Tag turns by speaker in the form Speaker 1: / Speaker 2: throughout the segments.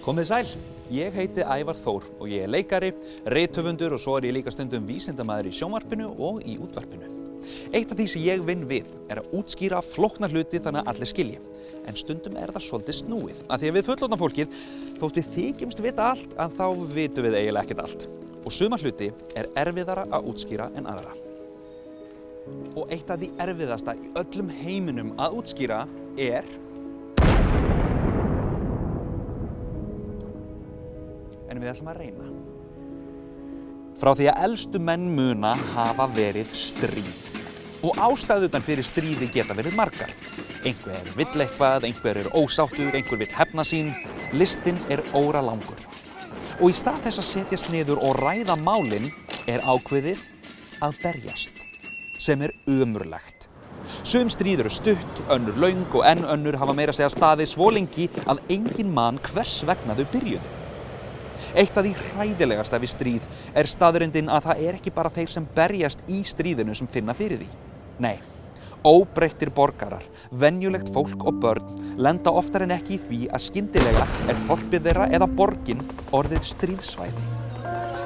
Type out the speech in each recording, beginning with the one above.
Speaker 1: Komið sæl, ég heiti Ævar Þór og ég leikari, rithöfundur og svo ég líka stundum vísindamaður í sjónvarpinu og í útvarpinu. Eitt af því sem ég vinn við að útskýra flókna hluti þannig að allir skilji. En stundum það svolítið snúið, af því að við fullorðna fólkið, þótt við þykjumst vita allt, að þá vitum við eiginlega ekkert allt. Og suma hluti erfiðara að útskýra en aðra. Og eitt af því erfiðasta í öllum heiminum að útskýra en við ætlum að reyna. Frá því að elstu menn muna hafa verið stríð. Og ástæðurnar fyrir stríði geta verið margar. Einhver vill eitthvað, einhver ósáttur, einhver vill hefna sín. Listinn óralangur. Og í stað þess að setjast niður og ræða málin ákveðið að berjast, sem ömurlegt. Sum stríð stutt, önnur löng og enn önnur hafa meira að segja staðið svo lengi að enginn man hvers vegna þau byrjuðu. Eitt af því hræðilegasta við stríð staðreyndin að það ekki bara þeir sem berjast í stríðinu sem finna fyrir því. Nei, óbreyttir borgarar, venjulegt fólk og börn lenda oftar en ekki í því að skyndilega þorpið þeirra eða borgin orðið stríðsvæði.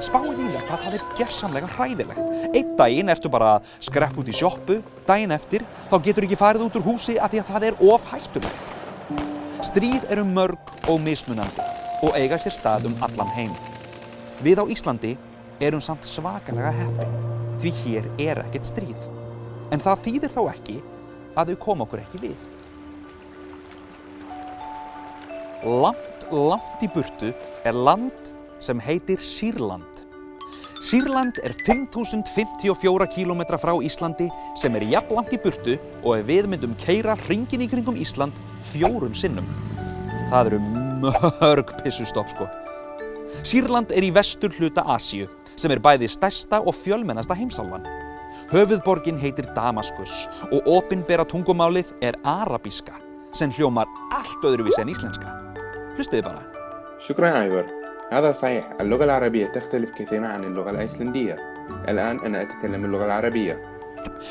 Speaker 1: Spáið í það hvað það gersamlega hræðilegt. Einn daginn ertu bara að skreppa út í sjoppu, daginn eftir þá getur ekki farið út úr húsi af því að það of hættulegt. Stríð mörg og mismunandi og eiga sér stað allan heim. Við á Íslandi samt svakalega heppin, því hér ekkert stríð. En það þýðir þó ekki að þau koma okkur ekki við. Langt í burtu land sem heitir Sýrland. Sýrland 5054 kílómetra frá Íslandi sem jafn langt í burtu og ef við myndum keyra hringinn í kringum Ísland 4 sinnum. Það mörg pissustopp sko. Sýrland í vesturhluta Asíu sem bæði stærsta og fjölmennasta heimsálfan. Höfuðborgin heitir Damaskus og opinbera tungumálið arabíska sem hljómar allt öðruvísi en íslenska. Hlustiði bara.
Speaker 2: شكرا أيضا. هذا صحيح. اللغة العربية تختلف كثيرا عن اللغة الأيسلندية. الآن أنا أتكلم اللغة العربية.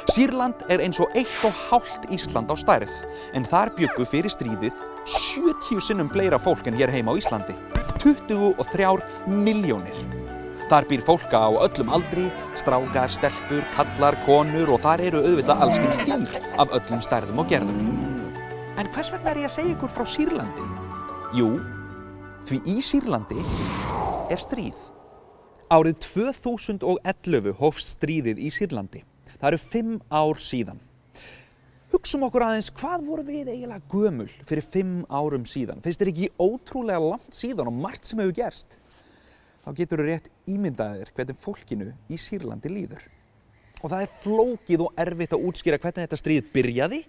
Speaker 1: Sýrland eins og 1,5 Ísland á stærð, en þar bjuggu fyrir stríðið 70 sinnum fleira fólk en hér heima á Íslandi. 23 milljónir. Þar býr fólk á öllum aldri, strákar, stelpur, kallar, konur og þar auðvitað alls kyns dýr af öllum stærðum og gerðum. En hvers vegna ég að segja ykkur frá Sýrlandi? Jú, því í Sýrlandi stríð. Árið 2011 hófst stríðið í Sýrlandi. Það 5 ár síðan. Hugsum okkur aðeins, hvað vorum við eiginlega gömul fyrir 5 árum síðan? Finnst þér ekki ótrúlega langt síðan og margt sem hefur gerst? Þá geturðu rétt ímyndað þér hvernig fólkinu í Sýrlandi líður. Og það flókið og erfitt að útskýra hvernig þetta stríð byrjaði,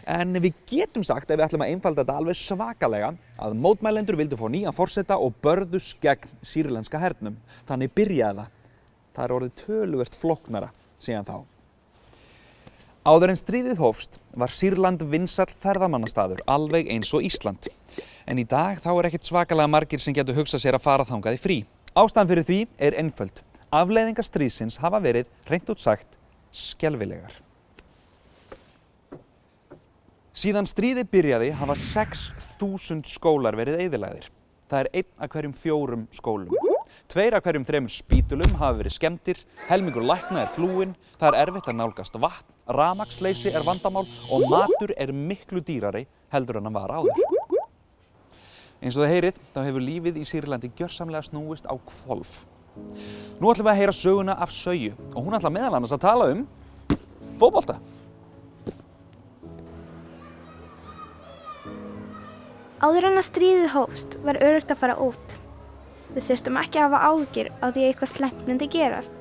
Speaker 1: en við getum sagt, ef við ætlum að einfalda þetta alveg svakalega, að mótmælendur vildu fá nýjan forseta og börðust gegn sýrlenska hernum. Þannig byrjaði það. Það orðið töluvert flóknara síðan þá. Áður en stríðið hófst var Sýrland vinsæll ferðamannastaður, alveg eins og Ísland. En í dag þá ekkert svakalega margir sem getur hugsað sér að fara þangað í frí. Ástæðan fyrir því einföld. Afleiðingar stríðsins hafa verið, hreint út sagt, skelfilegar. Síðan stríðið byrjaði hafa 6.000 skólar verið eyðilagðir. Það 1 af hverjum 4 skólum. 2 af hverjum 3 spítulum hafa verið skemmdir, helmingur lækna flúinn, það erfitt að nálgast vatn, rafmagnsleysi vandamál og matur miklu dýrari heldur en hann var áður. Eins og þið heyrið, þá hefur lífið í Sýrlandi gjörsamlega snúist á hvolf. Nú ætlum við að heyra söguna af Söyu og hún ætlar meðal annars að tala fótbolta.
Speaker 3: Áður en að stríðið hófst var öruggt að fara út. Við þurftum ekki að hafa áhyggjur á því að eitthvað slæmt myndi gerast.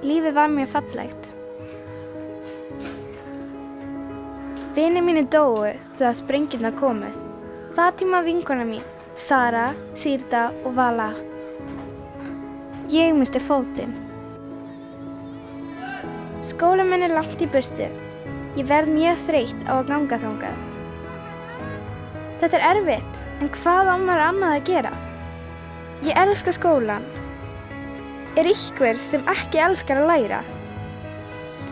Speaker 3: Lífið var mjög fallegt. Vinir mínir dóu þegar sprengjurnar komu. Fatima vinkona mín, Sara, Sirda og Vala. Ég missti fótinn. Skólinn minn langt í burtu. Ég verð mjög þreytt á að ganga þangað. Þetta erfitt, en hvað á maður annað að gera? Ég elska skólann. Einhver sem ekki elskar að læra?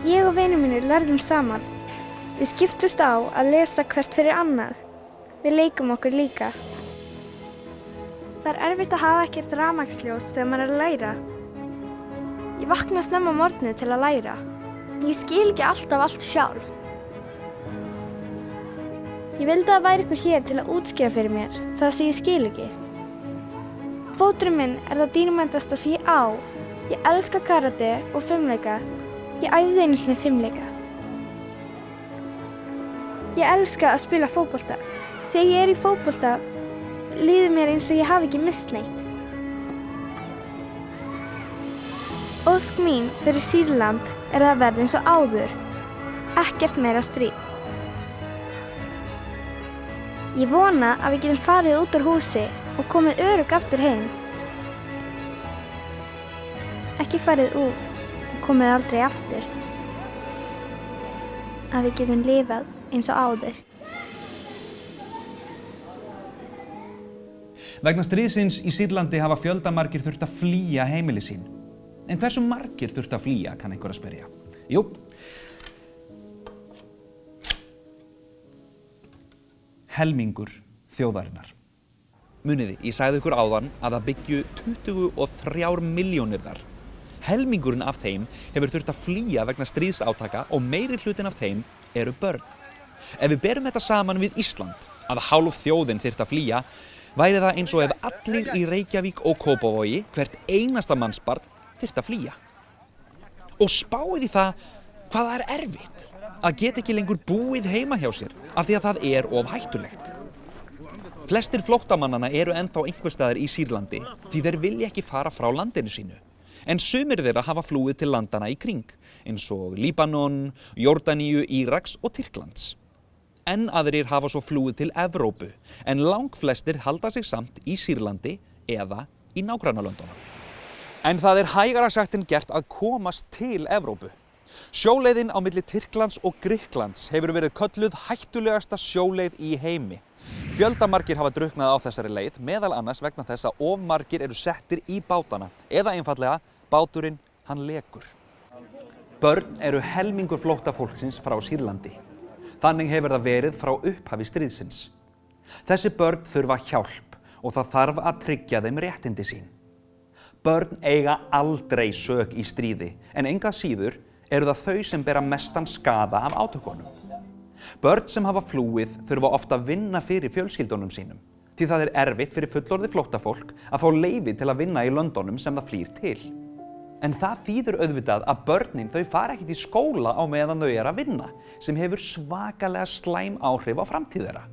Speaker 3: Ég og vinir mínir lærðum saman. Við skiptumst á að lesa hvert fyrir annað. Við leikum okkur líka. Það er erfitt að hafa ekkert rafmagnsljós þegar maður er að læra. Ég vakna snemma á morgni til að læra. Ég skil ekki alltaf allt sjálf. Ég vildi að það væri ykkur hér til að útskýra fyrir mér það sem ég skil ekki. Fóturinn minn er það dýrmætasta sem ég á. Ég elska karate og fimleika. Ég æfði einu sinni fimleika. Ég elska að spila fótbolta. Þegar ég er í fótbolta líður mér eins og ég hafi ekki misst neitt. Ósk mín fyrir Sýrland er að verða eins og áður. Ekkert meira stríð. Ég vona að við getum farið út úr húsi og komið örugg aftur heim. Ekki farið út og komið aldrei aftur. Að við getum lifað eins og áður.
Speaker 1: Vegna stríðsins í Sýrlandi hafa fjöldamargir þurft að flýja heimili sín. En hversu margir þurft að flýja, kann einhver að spyrja? Jú. Helmingur þjóðarinnar. Muniði, ég sagði ykkur áðan að það byggju 23 milljónir þar. Helmingurinn af þeim hefur þurft að flýja vegna stríðsátaka og meiri hlutin af þeim eru börn. Ef við berum þetta saman við Ísland, að hálf þjóðin þyrfti að flýja, væri það eins og ef allir í Reykjavík og Kópavogi, hvert einasta mannsbarn, þyrfti að flýja. Og spáið í það hvað það er erfitt að geta ekki lengur búið heima hjá sér af því að það er of hættulegt. Flestir flóttamannanna eru ennþá einhvers staðar í Sýrlandi því þeir vilja ekki fara frá landinu sínu. En sumir þeirra hafa flúið til landana í kring, eins og Líbanon, Jórdaníu, Íraks og Tyrklands. Enn aðrir hafa svo flúið til Evrópu, en langflestir halda sig samt í Sýrlandi eða í nágrannalöndunum. En það er hægara sagt en gert að komast til Evrópu. Sjóleiðin á milli Tyrklands og Grikklands hefur verið kölluð hættulegasta sjóleið í heimi. Fjöldamargir hafa drukknað á þessari leið, meðal annars vegna þess að of margir eru settir í bátana, eða einfaldlega báturinn hann lekur. Börn eru helmingur flóttafólksins frá Sýrlandi. Þannig hefur það verið frá upphafi stríðsins. Þessi börn þurfa hjálp og það þarf að tryggja þeim réttindi sín. Börn eiga aldrei sök í stríði, en enga síður eru það þau sem bera mestan skaða af átökunum. Börn sem hafa flúið þurfa ofta að vinna fyrir fjölskyldunum sínum, því það er erfitt fyrir fullorðið flóttafólk að fá leyfi til að vinna í löndunum sem það flýr til. En það þýðir auðvitað að börnin þau fara ekkert í skóla á meðan þau eru að vinna, sem hefur svakalega slæm áhrif á framtíð þeirra.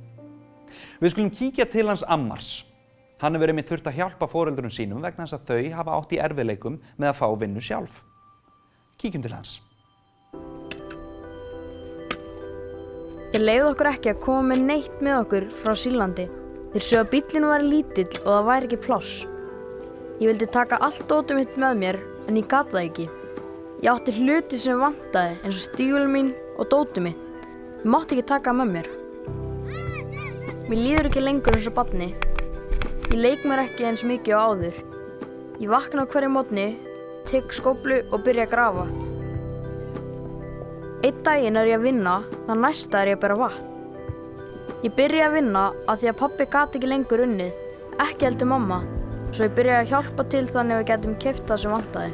Speaker 1: Við skulum kíkja til hans Ammars. Hann hefur einmitt þurft að hjálpa foreldurum sínum vegna þess að þau hafa átt í erfiðleikum með að fá vinnu sjálf. Kíkjum til hans.
Speaker 4: Þeir leyfðu okkur ekki að koma með neitt með okkur frá Sýrlandi. Þeir sögðu að bíllinn væri lítill og það væri ekki pláss. Ég vildi taka allt dótið mitt með mér, en ég gat það ekki. Ég átti hluti sem vantaði, eins og stígvélin mín og dótið mitt. Ég mátti ekki taka það með mér. Mér líður ekki lengur eins og barni. Ég leik mér ekki eins mikið á áður. Ég vakna á hverju morgni, tek skóflu og byrja að grafa. Einn daginn er ég að vinna, þann næsta er ég að bera vatn. Ég byrja að vinna af því að pabbi gat ekki lengur unnið, ekki heldur mamma, svo ég byrjaði að hjálpa til þannig að við getum keypt það sem vantaði.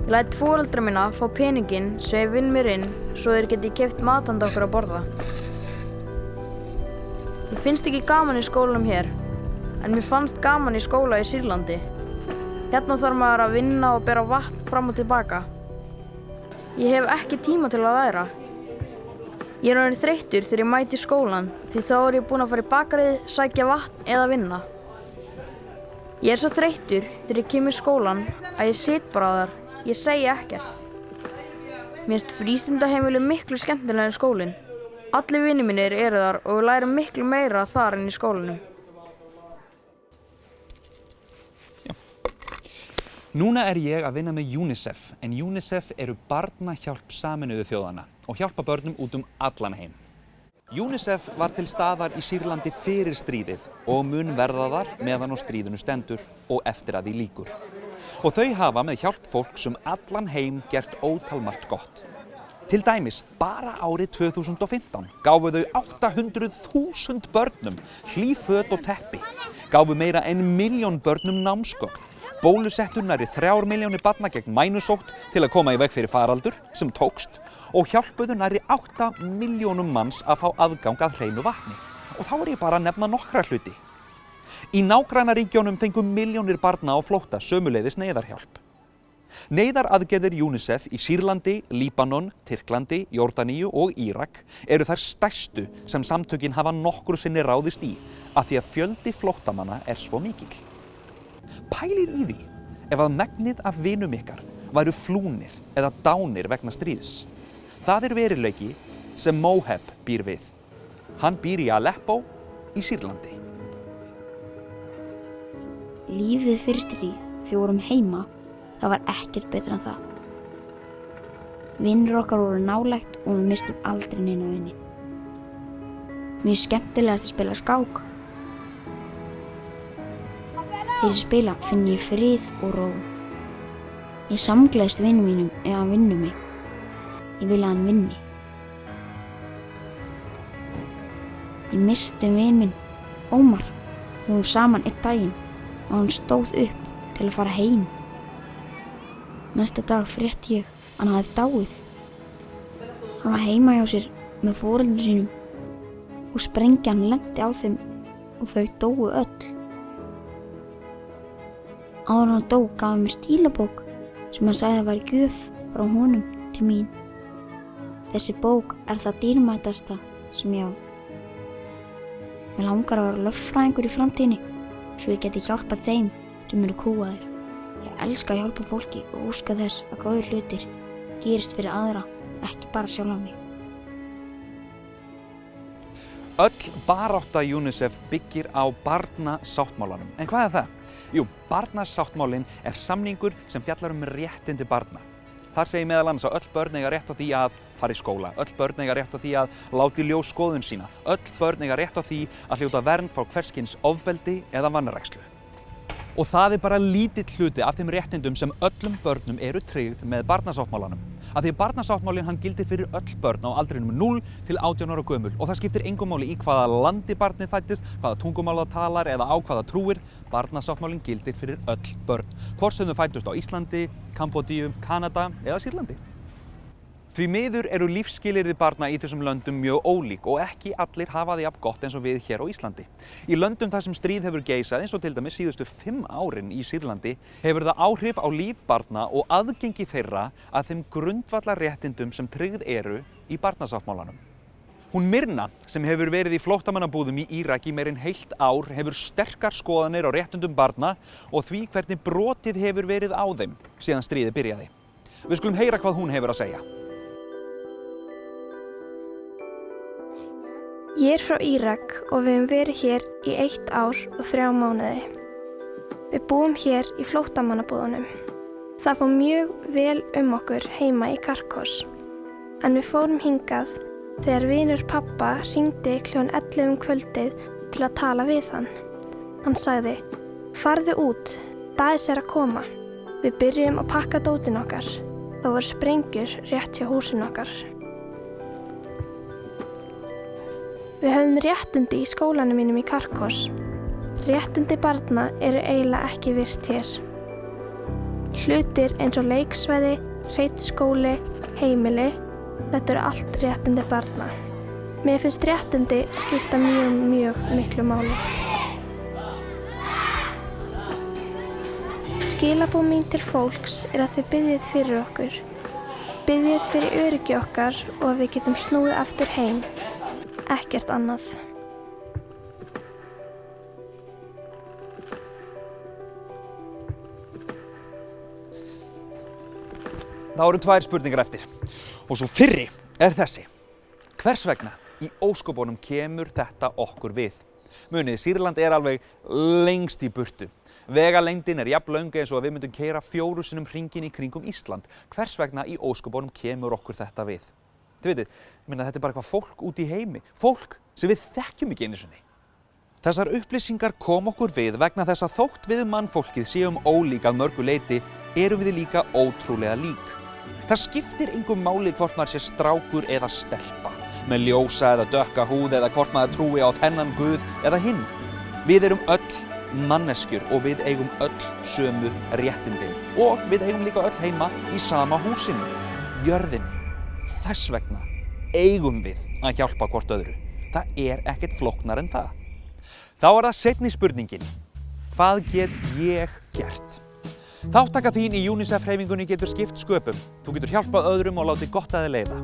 Speaker 4: Ég læt foreldra mína fá peninginn sem ég vinn mér inn svo þeir geti keypt mat handa okkur að borða. Mér finnst ekki gaman í skólanum hér, en mér fannst gaman í skóla í Sýrlandi. Hérna þarf maður að vinna og bera vatn fram og tilbaka. Ég hef ekki tíma til að læra. Ég er orðinn þreyttur þegar ég mæti í skólan því þá er ég búinn að fara í bakarið, sækja vatn eða vinna. Ég er svo þreyttur þegar ég kem í skólan að ég sit bara þar, ég segi ekkert. Mér finnst frístundaheimili miklu skemmtilega en skólinn. Allir vinir mínir eru þar og við lærum miklu meira þar en í skólanum.
Speaker 1: Núna er ég að vinna með UNICEF, en UNICEF eru barnahjálp Sameinuðu þjóðanna og hjálpa börnum út allan heim. UNICEF var til staðar í Sýrlandi fyrir stríðið og mun verða þar meðan á stríðinu stendur og eftir að því lýkur. Og þau hafa með hjálp fólks allan heim gert ótalmargt gott. Til dæmis, bara árið 2015 gáfu þau 800.000 börnum hlý föt og teppi, gáfu meira en 1 milljón börnum námsgögn, bólusettu nærri 3 milljónir barna gegn mænusótt til að koma í veg fyrir faraldur sem tókst og hjálpuðu nærri 8 milljónum manns að fá aðgang að hreinu vatni. Og þá ég bara að nefna nokkra hluti. Í nágrannaríkjunum fengu milljónir barna á flótta sömuleiðis neyðarhjálp. Neyðaraðgerðir UNICEF í Sýrlandi, Líbanon, Tyrklandi, Jórdaníu og Írak eru þær stærstu sem samtökin hafa nokkru sinni ráðist í af því að fjöldi flóttamanna svo mikill. Pælið í því ef að megnið af vinum ykkar væru flúnir eða dánir vegna stríðs. Það veruleiki sem Moheb býr við. Hann býr í Aleppo í Sýrlandi.
Speaker 5: Lífið fyrir stríð þegar við vorum heima, það var ekkert betra en það. Vinir okkar voru nálægt og við mistum aldrei neina vini. Mér skemmtilegast að spila skák. Þegar ég spila finn ég frið og ró. Ég samgleðst vinum mínum ef hann vinnur mig. Ég vil að hann vinni. Ég missti vin minn, Ómar. Við vorum saman einn daginn og hann stóð upp til að fara heim. Næsta dag frétti ég að hann hafði dáið. Hann var heima hjá sér með foreldrum sínum og sprengjan lenti á þeim og þau dóu öll. Áður en hann dó gaf hann mér stílabók sem hann sagði að væri gjöf frá honum til mín. Þessi bók það dýrmætasta sem ég á. Mér langar að vera lögfræðingur í framtíðinni svo ég geti hjálpað þeim sem eru kúgaðir. Ég elska að hjálpa fólki og óska þess að góðir hlutir gerist fyrir aðra, ekki bara sjálfan mig.
Speaker 1: Öll barátta UNICEF byggir á barnasáttmálanum. En hvað það? Jú, barnasáttmálinn samningur sem fjallar réttindi barna. Þar segir meðal annars að öll börn eiga rétt á því að fara í skóla, öll börn eiga rétt á því að láta í ljós skoðun sína, öll börn eiga rétt á því að hljóta vernd frá hvers kyns ofbeldi eða vanrækslu. Og það bara lítill hluti af þeim réttindum sem öllum börnum eru tryggð með barnasáttmálanum. Af því barnasáttmálinn hann gildir fyrir öll börn á aldrinum 0 til 18 ára gömul og það skiptir engu máli í hvaða landi barnið fæddist, hvaða tungumál það talar eða á hvaða trúir, barnasáttmálinn gildir fyrir öll börn. Hvort sem þau fæddust á Íslandi, Kambódíu, Kanada eða Sýrlandi. Því miður eru lífsskilyrði barna í þessum löndum mjög ólík og ekki allir hafa það jafn gott eins og við hér á Íslandi. Í löndum þar sem stríð hefur geisað, eins og til dæmis síðustu 5 árin í Sýrlandi, hefur það áhrif á líf barna og aðgengi þeirra að þeim grundvallarréttindum sem tryggð eru í barnasáttmálanum. Hún Mirna, sem hefur verið í flóttamannabúðum í Írak í meira en heilt ár, hefur sterkar skoðanir á réttindum barna og því hvernig brotið hefur verið á þeim síðan stríðið byrjaði. Við skulum heyra hvað hún hefur að segja.
Speaker 3: Ég frá Írak og við höfum verið hér í 1 ár og 3 mánuði. Við búum hér í flóttamannabúðunum. Það fór mjög vel okkur heima í Karkos. En við fórum hingað þegar vinur pappa hringdi klukkan 11 kvöldið til að tala við hann. Hann sagði, farðu út, Daesh að koma. Við byrjum að pakka dótin okkar. Það voru sprengjur rétt hjá húsin okkar. Við höfum réttindi í skólanum mínum í Karkos. Réttindi barna eru eiginlega ekki virt hér. Hlutir eins og leiksvæði, hreinn skóli, heimili, þetta eru allt réttindi barna. Mér finnst réttindi skipta mjög miklu máli. Skilaboð mín til fólks að þið biðjið fyrir okkur. Biðjið fyrir öryggi okkar og að við getum snúið aftur heim. Ekkert annað.
Speaker 1: Það eru 2 spurningar eftir. Og svo fyrri þessi. Hvers vegna í ósköpunum kemur þetta okkur við? Munið, Sýrland alveg lengst í burtu. Vegalengdin jafn löng eins og að við myndum keyra 4 sinnum hringinn í kringum Ísland. Hvers vegna í ósköpunum kemur okkur þetta við? Þið vitið, þetta bara eitthvað fólk út í heimi. Fólk sem við þekkjum ekki einu sinni. Þessar upplýsingar kom okkur við vegna þess að þótt við mannfólkið séum ólík að mörgu leyti, erum við líka ótrúlega lík. Það skiptir engum máli hvort maður sé strákur eða stelpa, með ljósa eða dökka húð eða hvort maður trúi á þennan guð eða hinn. Við erum öll manneskjur og við eigum öll sömu réttindin og við eigum líka öll heima í sama húsinu, jörðinni. Þess vegna eigum við að hjálpa hvort öðru. Það er ekkert flóknar en það. Þá er það seinni spurningin. Hvað get ég gert? Þátttaka þín í UNICEF-hreyfingunni getur skipt sköpum. Þú getur hjálpað öðrum og látið gott að þér leiða.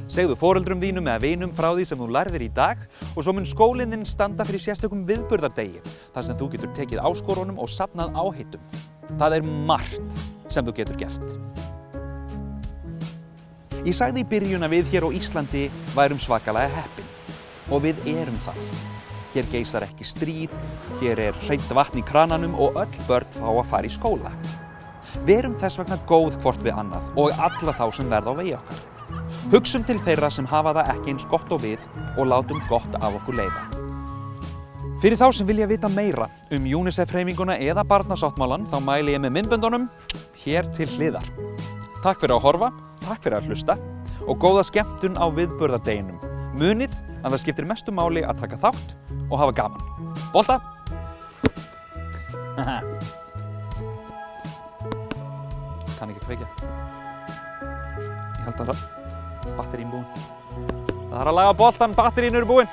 Speaker 1: Segðu foreldrum þínum eða vinum frá því sem þú lærðir í dag og svo mun skólinn þinn standa fyrir sérstökum viðburðardegi þar sem þú getur tekið áskorunum og safnað áheitum. Það er margt sem þú getur gert. Ég sagði í byrjun að við hér á Íslandi værum svakalega heppin og við erum það. Hér geisar ekki stríð, hér er hreint vatn í krananum og öll börn fá að fara í skóla. Verum þess vegna góð hvort við annað og alla þá sem verða á vegi okkar. Hugsum til þeirra sem hafa það ekki eins gott og við og látum gott af okkur leiða. Fyrir þá sem vilja vita meira UNICEF-hreyfinguna eða barnasáttmálann þá mæli ég með myndböndunum hér til hliðar. Takk fyrir að horfa, takk fyrir að hlusta og góða skemmtun á viðburðardeginum. Munið að það skiptir mestu máli að taka þátt og hafa gaman. Bolta! Kann ekki kveikja. Ég held að batterín búinn. Það þarf að laga boltan, batterín eru búinn.